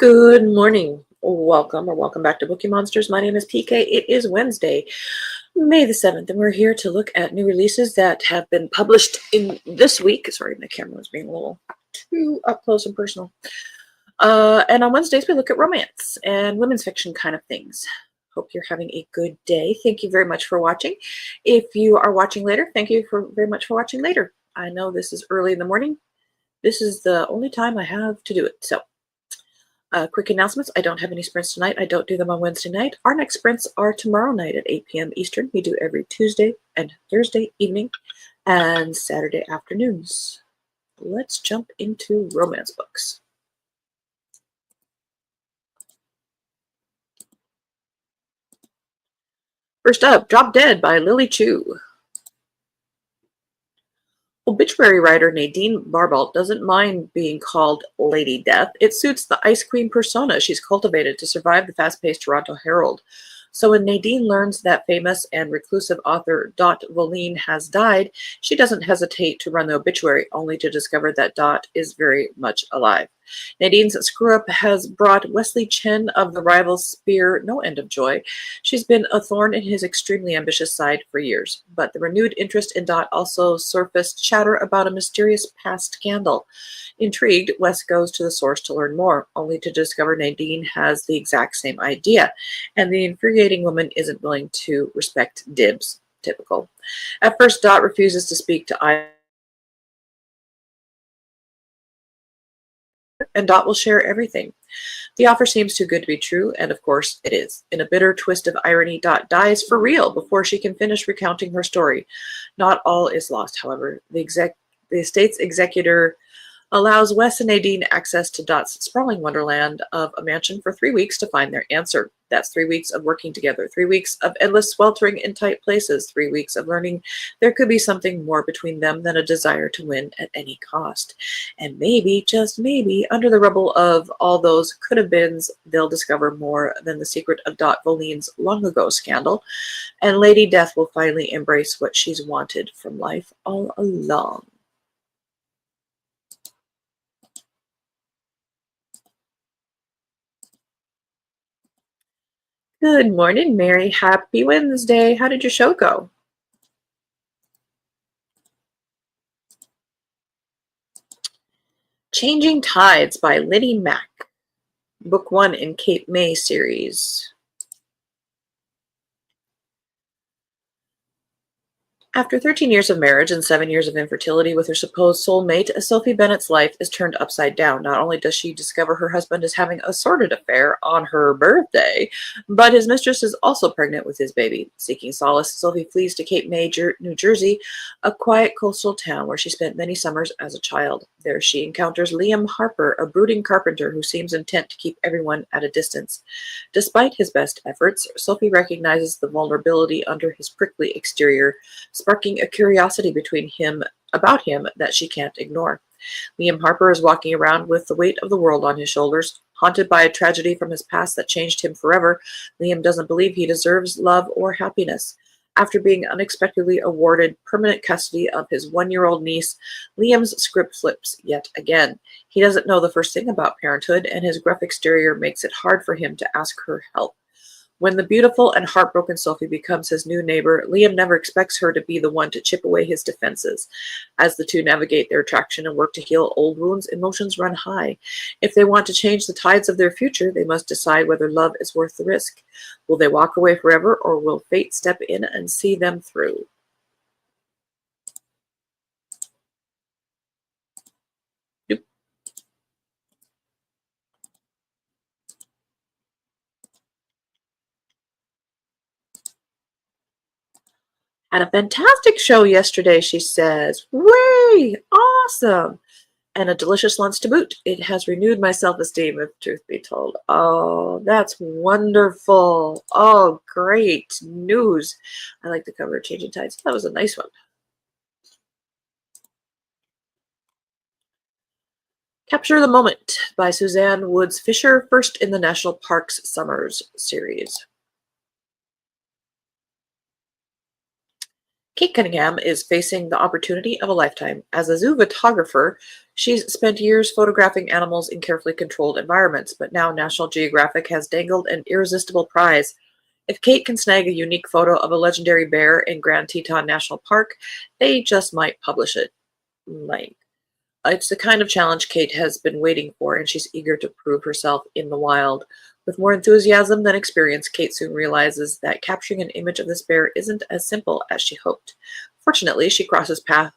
Good morning. Welcome back to Bookeemonsters. My name is PK. It is Wednesday, May the 7th, and we're here to look at new releases that have been published in this week. Sorry, my camera was being a little too up close and personal. And on Wednesdays, we look at romance and women's fiction kind of things. Hope you're having a good day. Thank you very much for watching. If you are watching later, thank you very much for watching later. I know this is early in the morning. This is the only time I have to do it, so. Quick announcements. I don't have any sprints tonight. I don't do them on Wednesday night. Our next sprints are tomorrow night at 8 p.m. Eastern. We do every Tuesday and Thursday evening and Saturday afternoons. Let's jump into romance books. First up, Drop Dead by Lily Chu. Obituary writer Nadine Barbalt doesn't mind being called Lady Death. It suits the Ice Queen persona she's cultivated to survive the fast-paced Toronto Herald. So when Nadine learns that famous and reclusive author Dot Voline has died, she doesn't hesitate to run the obituary, only to discover that Dot is very much alive. Nadine's screw-up has brought Wesley Chen of the rival Spear no end of joy. She's been a thorn in his extremely ambitious side for years, but the renewed interest in Dot also surfaced chatter about a mysterious past scandal. Intrigued, Wes goes to the source to learn more, only to discover Nadine has the exact same idea, and the infuriating woman isn't willing to respect dibs. Typical. At first, Dot refuses to speak to either, and Dot will share everything. The offer seems too good to be true, and of course it is. In a bitter twist of irony, Dot dies for real before she can finish recounting her story. Not all is lost, however. The estate's executor allows Wes and Nadine access to Dot's sprawling wonderland of a mansion for 3 weeks to find their answer. That's 3 weeks of working together, 3 weeks of endless sweltering in tight places, 3 weeks of learning there could be something more between them than a desire to win at any cost. And maybe, just maybe, under the rubble of all those could-have-beens, they'll discover more than the secret of Dot Voline's long-ago scandal, and Lady Death will finally embrace what she's wanted from life all along. Good morning, Mary. Happy Wednesday. How did your show go? Changing Tides by Liddy Mack. Book 1 in Cape May series. After 13 years of marriage and 7 years of infertility with her supposed soulmate, Sophie Bennett's life is turned upside down. Not only does she discover her husband is having a sordid affair on her birthday, but his mistress is also pregnant with his baby. Seeking solace, Sophie flees to Cape May, New Jersey, a quiet coastal town where she spent many summers as a child. There she encounters Liam Harper, a brooding carpenter who seems intent to keep everyone at a distance. Despite his best efforts, Sophie recognizes the vulnerability under his prickly exterior, sparking a curiosity about him that she can't ignore. Liam Harper is walking around with the weight of the world on his shoulders. Haunted by a tragedy from his past that changed him forever, Liam doesn't believe he deserves love or happiness. After being unexpectedly awarded permanent custody of his 1-year-old niece, Liam's script flips yet again. He doesn't know the first thing about parenthood, and his gruff exterior makes it hard for him to ask her help. When the beautiful and heartbroken Sophie becomes his new neighbor, Liam never expects her to be the one to chip away his defenses. As the two navigate their attraction and work to heal old wounds, emotions run high. If they want to change the tides of their future, they must decide whether love is worth the risk. Will they walk away forever, or will fate step in and see them through? Had a fantastic show yesterday, she says. Way! Awesome! And a delicious lunch to boot. It has renewed my self-esteem, if truth be told. Oh, that's wonderful. Oh, great news. I like the cover of Changing Tides. That was a nice one. Capture the Moment by Suzanne Woods Fisher, first in the National Parks Summers series. Kate Cunningham is facing the opportunity of a lifetime. As a zoo photographer, She's spent years photographing animals in carefully controlled environments, but now National Geographic has dangled an irresistible prize. If Kate can snag a unique photo of a legendary bear in Grand Teton National Park, they just might publish it. Might. It's the kind of challenge Kate has been waiting for, and she's eager to prove herself in the wild. With more enthusiasm than experience, Kate soon realizes that capturing an image of this bear isn't as simple as she hoped. Fortunately, she crosses paths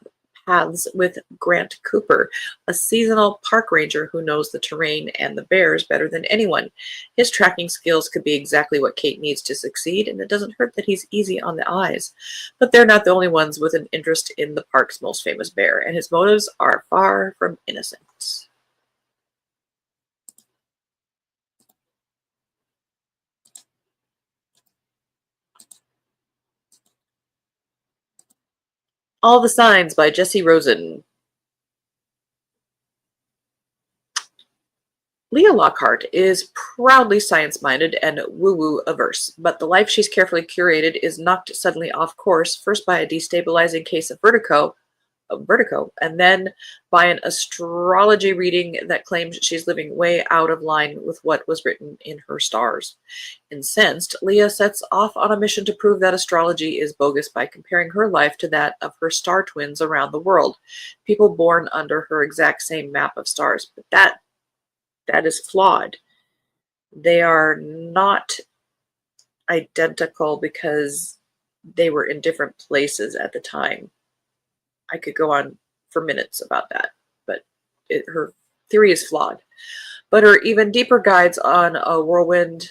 with Grant Cooper, a seasonal park ranger who knows the terrain and the bears better than anyone. His tracking skills could be exactly what Kate needs to succeed, and it doesn't hurt that he's easy on the eyes. But they're not the only ones with an interest in the park's most famous bear, and his motives are far from innocent. All the Signs by Jesse Rosen. Leah Lockhart is proudly science-minded and woo-woo averse, but the life she's carefully curated is knocked suddenly off course, first by a destabilizing case of vertigo, and then by an astrology reading that claims she's living way out of line with what was written in her stars. Incensed, Leah sets off on a mission to prove that astrology is bogus by comparing her life to that of her star twins around the world, people born under her exact same map of stars. But that is flawed. They are not identical because they were in different places at the time. I could go on for minutes about that, but her theory is flawed. But her even deeper guides on a whirlwind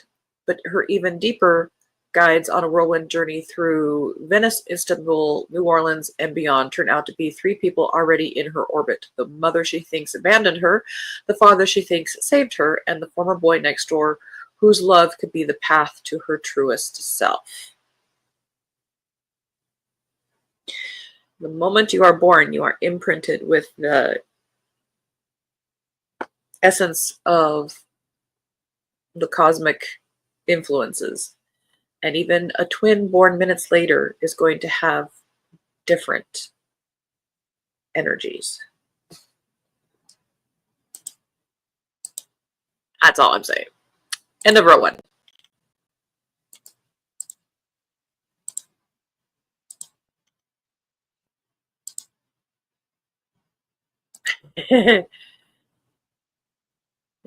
journey through Venice, Istanbul, New Orleans, and beyond turn out to be three people already in her orbit: the mother she thinks abandoned her, the father she thinks saved her, and the former boy next door whose love could be the path to her truest self. The moment you are born, you are imprinted with the essence of the cosmic influences. And even a twin born minutes later is going to have different energies. That's all I'm saying. End of row one. And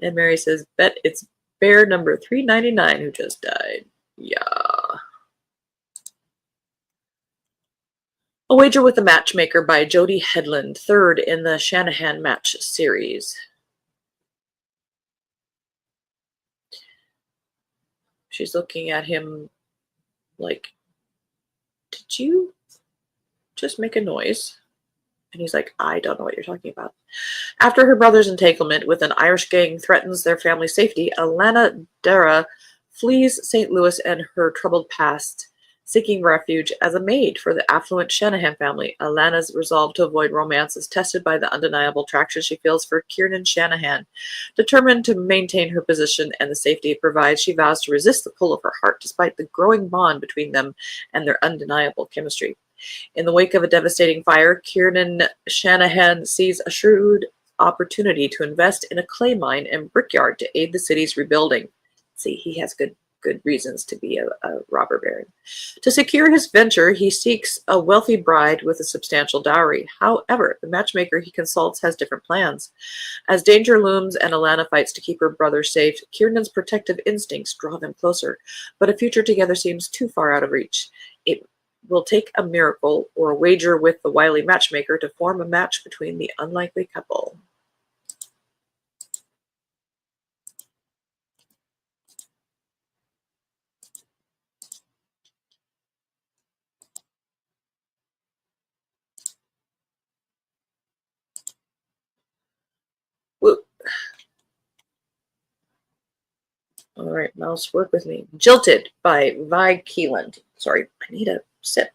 Mary says, bet it's bear number 399 who just died. Yeah. A Wager with the Matchmaker by Jody Headland, third in the Shanahan Match series. She's looking at him like, did you just make a noise? And he's like, I don't know what you're talking about. After her brother's entanglement with an Irish gang threatens their family's safety, Alana Dara flees St. Louis and her troubled past, seeking refuge as a maid for the affluent Shanahan family. Alana's resolve to avoid romance is tested by the undeniable attraction she feels for Kiernan Shanahan. Determined to maintain her position and the safety it provides, she vows to resist the pull of her heart despite the growing bond between them and their undeniable chemistry. In the wake of a devastating fire, Kiernan Shanahan sees a shrewd opportunity to invest in a clay mine and brickyard to aid the city's rebuilding. See, he has good reasons to be a robber baron. To secure his venture, he seeks a wealthy bride with a substantial dowry. However, the matchmaker he consults has different plans. As danger looms and Alana fights to keep her brother safe, Kiernan's protective instincts draw them closer, but a future together seems too far out of reach. It will take a miracle or a wager with the wily matchmaker to form a match between the unlikely couple. Woo. All right, mouse, work with me. Jilted by Vi Keeland. Sorry, I need a sip.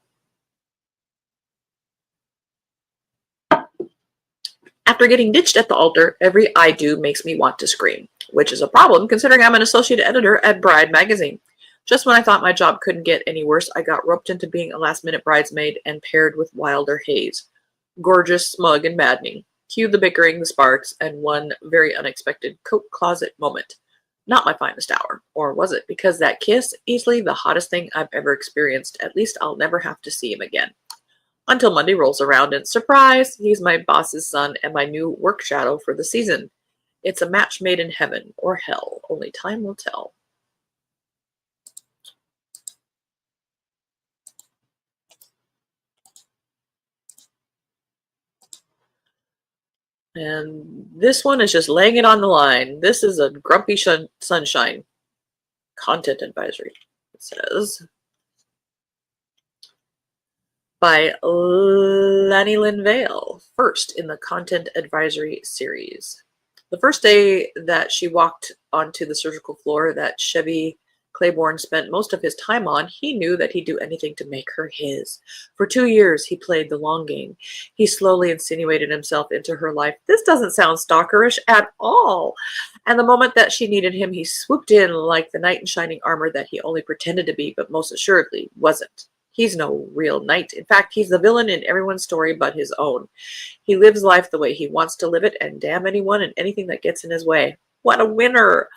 After getting ditched at the altar, every I do makes me want to scream, which is a problem considering I'm an associate editor at Bride magazine. Just when I thought my job couldn't get any worse, I got roped into being a last-minute bridesmaid and paired with Wilder Hayes. Gorgeous, smug, and maddening. Cue the bickering, the sparks, and one very unexpected coat closet moment. Not my finest hour. Or was it? Because that kiss, easily the hottest thing I've ever experienced. At least I'll never have to see him again. Until Monday rolls around and surprise, he's my boss's son and my new work shadow for the season. It's a match made in heaven or hell. Only time will tell. And this one is just laying it on the line. This is a grumpy sunshine. Content advisory. It says by Lanny Lynn Vale, first in the content advisory series. The first day that she walked onto the surgical floor that Chevy Claiborne spent most of his time on, he knew that he'd do anything to make her his. For 2 years, he played the long game. He slowly insinuated himself into her life. This doesn't sound stalkerish at all. And the moment that she needed him, he swooped in like the knight in shining armor that he only pretended to be, but most assuredly wasn't. He's no real knight. In fact, he's the villain in everyone's story but his own. He lives life the way he wants to live it, and damn anyone and anything that gets in his way. What a winner!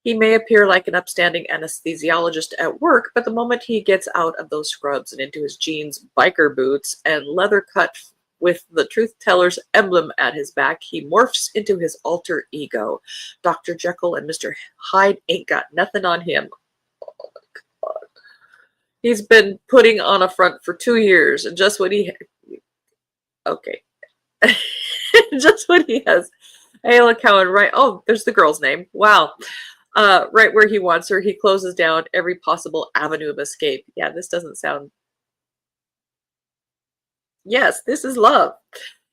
He may appear like an upstanding anesthesiologist at work, but the moment he gets out of those scrubs and into his jeans, biker boots, and leather cut with the truth teller's emblem at his back, he morphs into his alter ego. Dr. Jekyll and Mr. Hyde ain't got nothing on him. He's been putting on a front for 2 years, and just when he... Okay. Just when he has Ayla Cowan right... Oh, there's the girl's name. Wow. Right where he wants her, he closes down every possible avenue of escape. Yeah, this doesn't sound... Yes, this is love.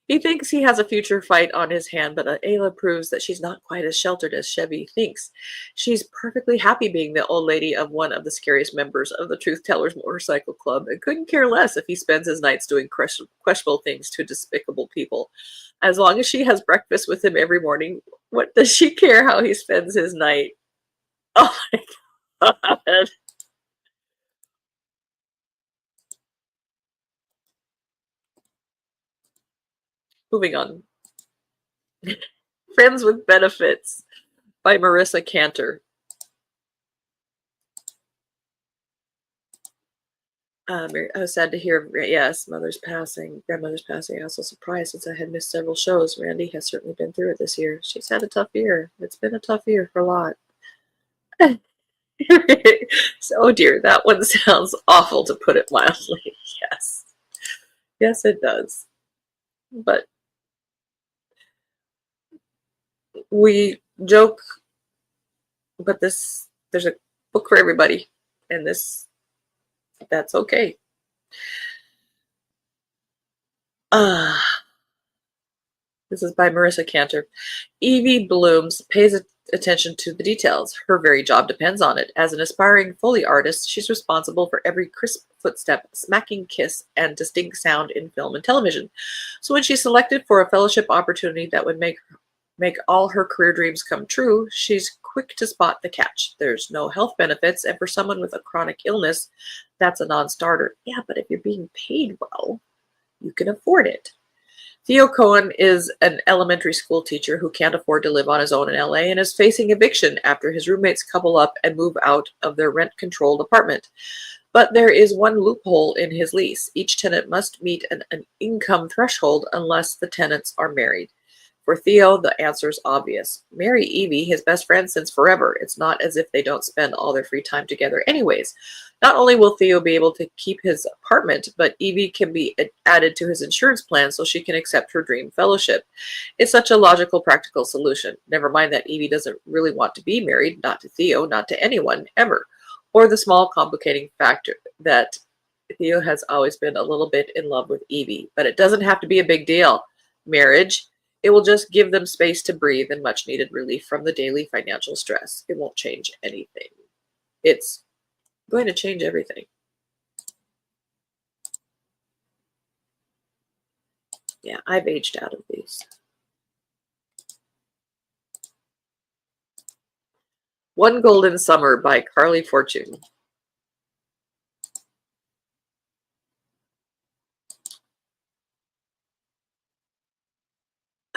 He thinks he has a future fight on his hand, but Ayla proves that she's not quite as sheltered as Chevy thinks. She's perfectly happy being the old lady of one of the scariest members of the Truth Tellers Motorcycle Club and couldn't care less if he spends his nights doing questionable things to despicable people. As long as she has breakfast with him every morning, what does she care how he spends his night? Oh my God. Moving on. Friends with Benefits by Marissa Cantor. I was sad to hear, yes, grandmother's passing. I was also surprised since I had missed several shows. Randy has certainly been through it this year. She's had a tough year. It's been a tough year for a lot. So, oh dear, that one sounds awful to put it mildly. Yes. Yes, it does. But we joke, but there's a book for everybody, and that's okay. This is by Marissa Cantor. Evie Blooms pays attention to the details. Her very job depends on it. As an aspiring Foley artist, she's responsible for every crisp footstep, smacking kiss, and distinct sound in film and television. So when she's selected for a fellowship opportunity that would make all her career dreams come true, she's quick to spot the catch. There's no health benefits, and for someone with a chronic illness, that's a non-starter. Yeah, but if you're being paid well, you can afford it. Theo Cohen is an elementary school teacher who can't afford to live on his own in LA and is facing eviction after his roommates couple up and move out of their rent-controlled apartment. But there is one loophole in his lease. Each tenant must meet an income threshold unless the tenants are married. For Theo, the answer is obvious. Marry Evie, his best friend since forever. It's not as if they don't spend all their free time together anyways. Not only will Theo be able to keep his apartment, but Evie can be added to his insurance plan so she can accept her dream fellowship. It's such a logical, practical solution. Never mind that Evie doesn't really want to be married, not to Theo, not to anyone, ever. Or the small complicating factor that Theo has always been a little bit in love with Evie. But it doesn't have to be a big deal. Marriage. It will just give them space to breathe and much needed relief from the daily financial stress. It won't change anything. It's going to change everything. Yeah, I've aged out of these. One Golden Summer by Carly Fortune.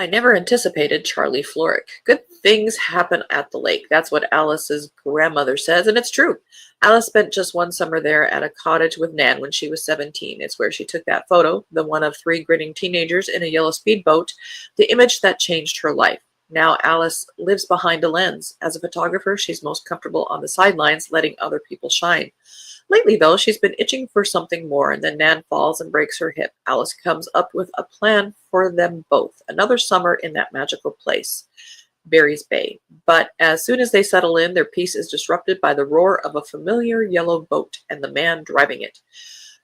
I never anticipated Charlie Florick. Good things happen at the lake. That's what Alice's grandmother says, and it's true. Alice spent just one summer there at a cottage with Nan when she was 17. It's where she took that photo, the one of three grinning teenagers in a yellow speedboat, the image that changed her life. Now Alice lives behind a lens. As a photographer, she's most comfortable on the sidelines, letting other people shine. Lately, though, she's been itching for something more, and then Nan falls and breaks her hip. Alice comes up with a plan for them both. Another summer in that magical place, Barry's Bay. But as soon as they settle in, their peace is disrupted by the roar of a familiar yellow boat and the man driving it.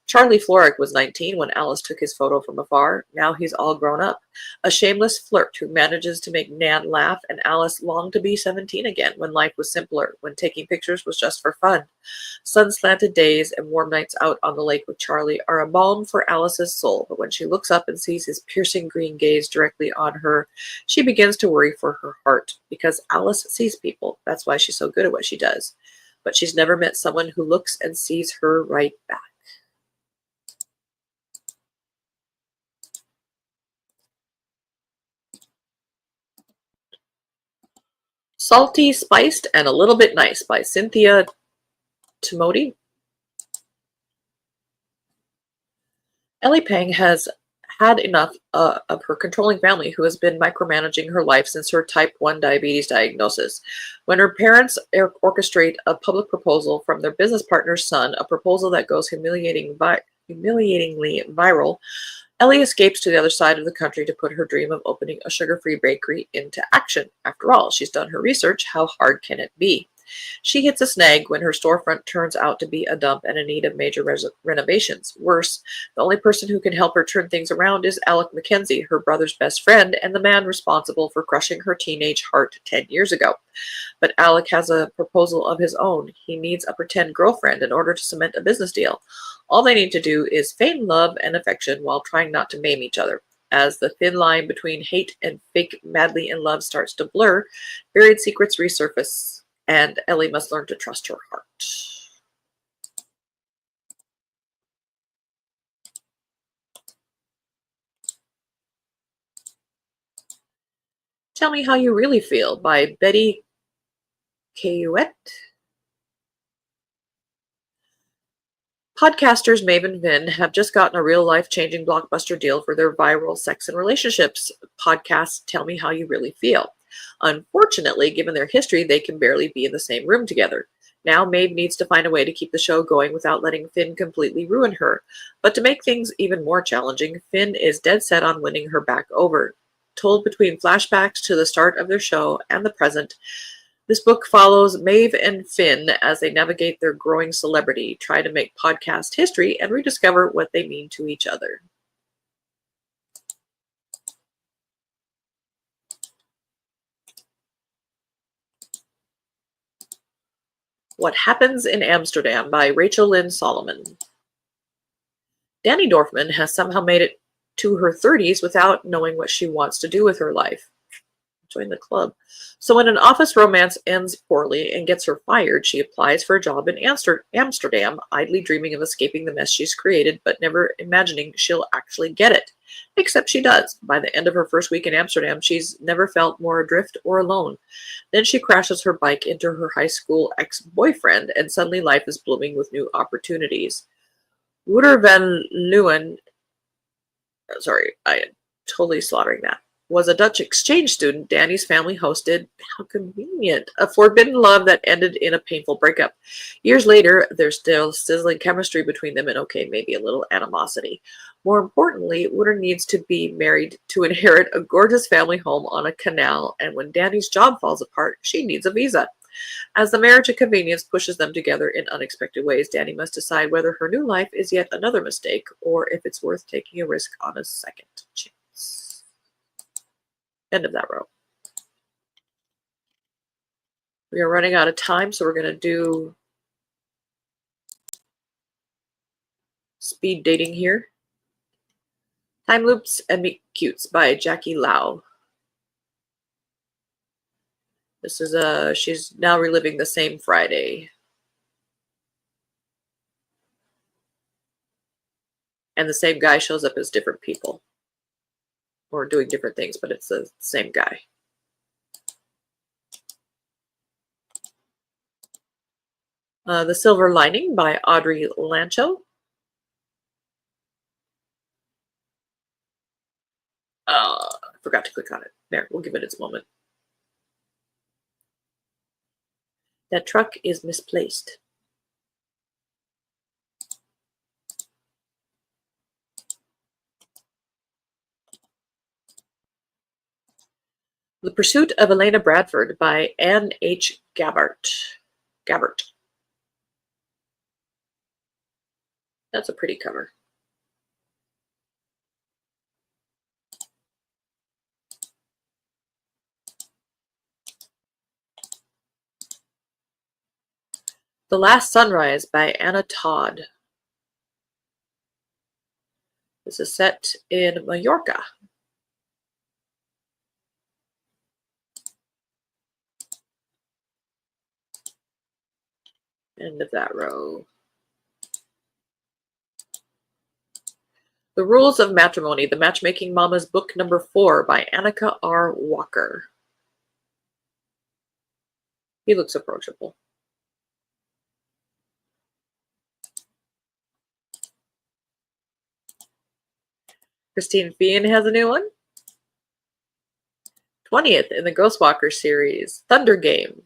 Charlie Florick was 19 when Alice took his photo from afar. Now he's all grown up. A shameless flirt who manages to make Nan laugh, and Alice longed to be 17 again when life was simpler, when taking pictures was just for fun. Sun-slanted days and warm nights out on the lake with Charlie are a balm for Alice's soul, but when she looks up and sees his piercing green gaze directly on her, she begins to worry for her heart, because Alice sees people. That's why she's so good at what she does. But she's never met someone who looks and sees her right back. Salty, Spiced, and a Little Bit Nice by Cynthia Timoti. Ellie Pang has had enough of her controlling family, who has been micromanaging her life since her type 1 diabetes diagnosis. When her parents orchestrate a public proposal from their business partner's son, a proposal that goes humiliatingly viral, Ellie escapes to the other side of the country to put her dream of opening a sugar-free bakery into action. After all, she's done her research. How hard can it be? She hits a snag when her storefront turns out to be a dump and in need of major renovations. Worse, the only person who can help her turn things around is Alec Mackenzie, her brother's best friend and the man responsible for crushing her teenage heart 10 years ago. But Alec has a proposal of his own. He needs a pretend girlfriend in order to cement a business deal. All they need to do is feign love and affection while trying not to maim each other. As the thin line between hate and fake madly in love starts to blur, buried secrets resurface, and Ellie must learn to trust her heart. Tell Me How You Really Feel by Betty Cayuet. Podcasters Maeve and Vin have just gotten a real life-changing blockbuster deal for their viral sex and relationships podcast, Tell Me How You Really Feel. Unfortunately, given their history, they can barely be in the same room together. Now Maeve needs to find a way to keep the show going without letting Finn completely ruin her. But to make things even more challenging, Finn is dead set on winning her back over. Told between flashbacks to the start of their show and the present, this book follows Maeve and Finn as they navigate their growing celebrity, try to make podcast history, and rediscover what they mean to each other. What Happens in Amsterdam by Rachel Lynn Solomon. Danny Dorfman has somehow made it to her 30s without knowing what she wants to do with her life. Join the club. So when an office romance ends poorly and gets her fired, she applies for a job in Amsterdam, idly dreaming of escaping the mess she's created, but never imagining she'll actually get it. Except she does. By the end of her first week in Amsterdam, she's never felt more adrift or alone. Then she crashes her bike into her high school ex-boyfriend, and suddenly life is blooming with new opportunities. Wouter van Leeuwen, sorry, I am totally slaughtering that, was a Dutch exchange student Danny's family hosted. How convenient. A forbidden love that ended in a painful breakup. Years later, there's still sizzling chemistry between them and, okay, maybe a little animosity. More importantly, Wouter needs to be married to inherit a gorgeous family home on a canal, and when Danny's job falls apart, she needs a visa. As the marriage of convenience pushes them together in unexpected ways, Danny must decide whether her new life is yet another mistake or if it's worth taking a risk on a second chance. End of that row. We are running out of time, so we're going to do speed dating here. Time Loops and Meet Cutes by Jackie Lau. This is she's now reliving the same Friday. And the same guy shows up as different people. or doing different things, but it's the same guy. The Silver Lining by Audrey Lancho. I forgot to click on it. There, we'll give it its moment. That truck is misplaced. The Pursuit of Elena Bradford by Anne H. Gabbert. That's a pretty cover. The Last Sunrise by Anna Todd. This is set in Mallorca. End of that row. The Rules of Matrimony, The Matchmaking Mama's book number 4 by Annika R. Walker. He looks approachable. Christine Feehan has a new one. 20th in the Ghostwalker series, Thunder Game.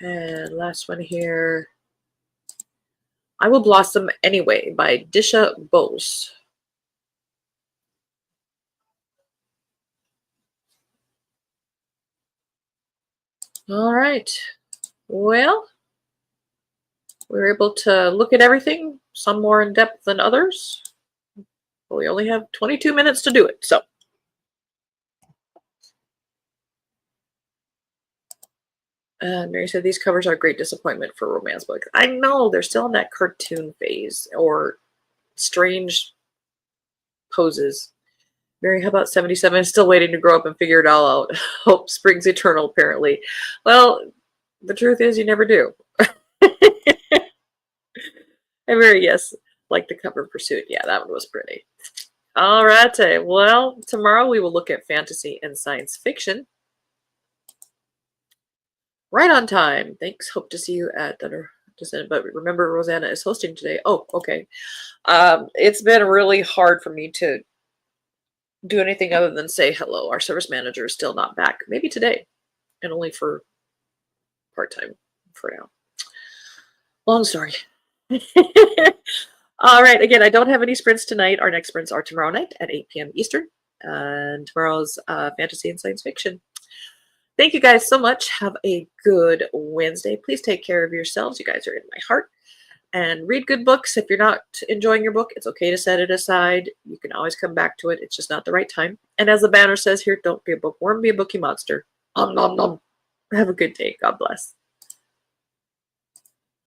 And last one here, I Will Blossom Anyway by Disha Bose. All right. Well, we were able to look at everything, some more in depth than others. But we only have 22 minutes to do it, so. Mary said these covers are a great disappointment for romance books. I know, they're still in that cartoon phase or strange poses. Mary, how about 77? Still waiting to grow up and figure it all out. Hope springs eternal, apparently. Well, the truth is you never do. And Mary, yes, like the cover Pursuit. Yeah, that one was pretty. All right. Well, tomorrow we will look at fantasy and science fiction. Right on time. Thanks. Hope to see you at dinner. But remember, Rosanna is hosting today. Oh, okay. It's been really hard for me to do anything other than say hello. Our service manager is still not back. Maybe today, and only for part-time for now. Long story. All right. Again, I don't have any sprints tonight. Our next sprints are tomorrow night at 8 p.m. Eastern, and tomorrow's fantasy and science fiction. Thank you guys so much. Have a good Wednesday. Please take care of yourselves. You guys are in my heart. And read good books. If you're not enjoying your book, it's okay to set it aside. You can always come back to it. It's just not the right time. And as the banner says here, don't be a bookworm, be a bookie monster. Nom nom nom. Have a good day. God bless.